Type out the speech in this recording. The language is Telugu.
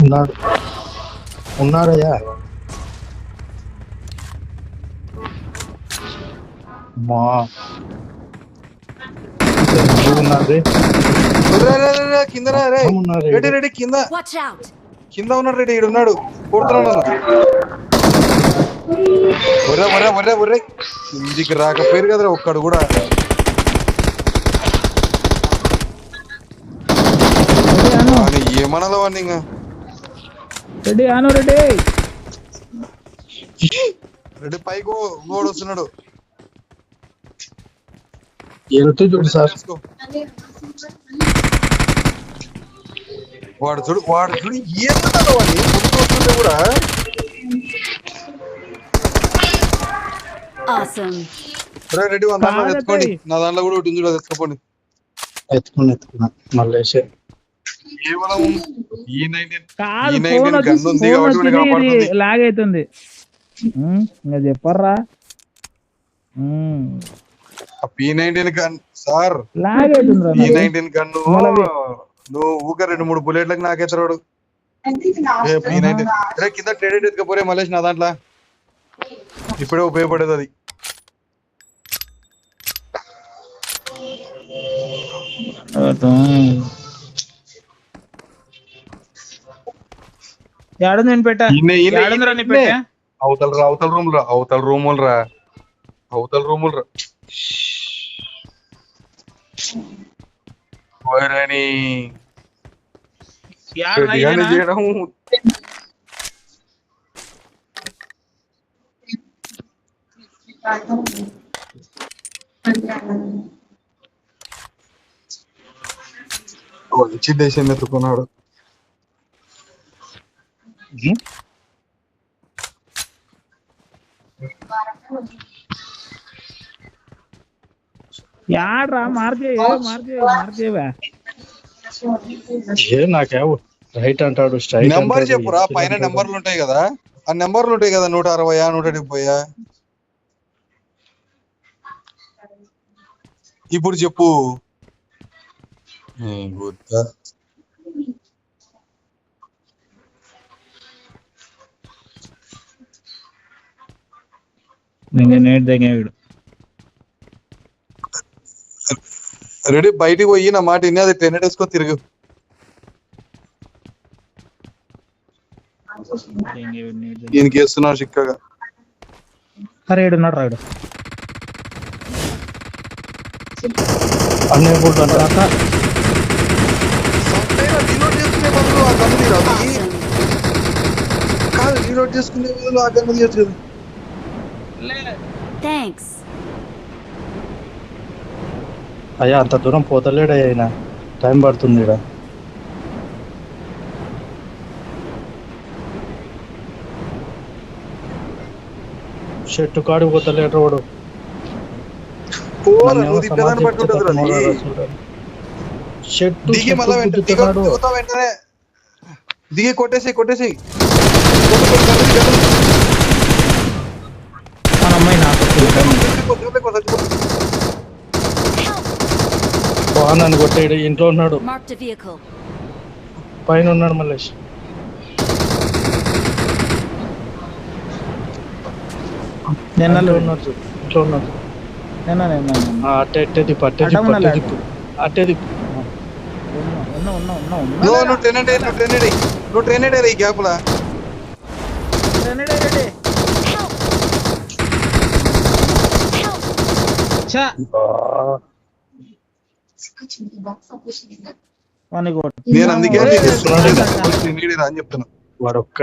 ఉన్నాడు ఉన్నాడయ్యా. మా ఉన్నది కింద రెడీ రెడీ కింద Watch out! కింద ఉన్నాడు రెడీ ఈడు ఉన్నాడు కొడుతున్నాడు ఒర్రే ఒర్రే ఒర్రే ఒర్రే కిందికి రాకపోయారు కదరా ఒక్కడు కూడా. ఏమనాలో వాడిని ఇంకా రెడీ అను రెడీ రెడీ పైకి గోడు వస్తున్నాడు. చూడు సార్, వాడు చూడు ఏమన్నాడు వాడిని ముందుకు వస్తుంటే కూడా. Awesome. రెడీ దాంట్లో ఎత్తుకోండి, నా దాంట్లో కూడా ఒకటి చూడ ఎత్తుకోండి. ఎత్తుకున్నా మళ్ళీ కేవలం లాగ్ అవుతుంది ఇంకా చెప్పర్రా. P19 గన్ సార్, లాగ్ అవుతుంది P19 గన్ను నువ్వు ఊక 2-3 బుల్లెట్లకు నాకేస్తాడు. P19 కింద ట్రేడెడ్ ఎత్తుకపోరే మలేష్ నా దాంట్లో ఇప్పుడే ఉపయోగపడేది అది. అవతల రూములు రా చేయడం. మంచి దేశం ఎత్తుకున్నాడు. యాడ్రా మార్చేవా నాకే రైట్ అంటాడు. స్ట్రైట్ నెంబర్ చెప్పురా, పైన నెంబర్లు ఉంటాయి కదా, ఆ నెంబర్లు ఉంటాయి కదా, 160 170. ఇప్పుడు చెప్పు. రెడీ బయటికి పోయి నా మాట విని అది టెన్నెట్ వేసుకొని తిరుగు. దీనికి వేస్తున్నాడు చిక్కగా. ఉన్నాడు రాడు అన్నయ్య రీలోడ్ చేసుకునే బదులు ఆ గన్ను తీయచ్చు కదా. Thanks. అయ్యా అంత దూరం పోతలేడయ్యా, అయినా టైం పడుతుంది ఇక్కడ. షెట్టు కాడికి పోతలేడు వాడు. షెట్టు దిగి కొట్టేసి నన్ను కొట్టాడు. ఇంట్లో ఉన్నాడు, Marked a vehicle. పైన ఉన్నాడు మల్లేష్. ఉన్నాడు ఇంట్లో ఉన్నాడు. అట్టే దిప్పు నువ్వు ట్రైన్ ఈ గ్యాప్ లా నేను అందుకే అని చెప్తున్నా. వాడు ఒక్క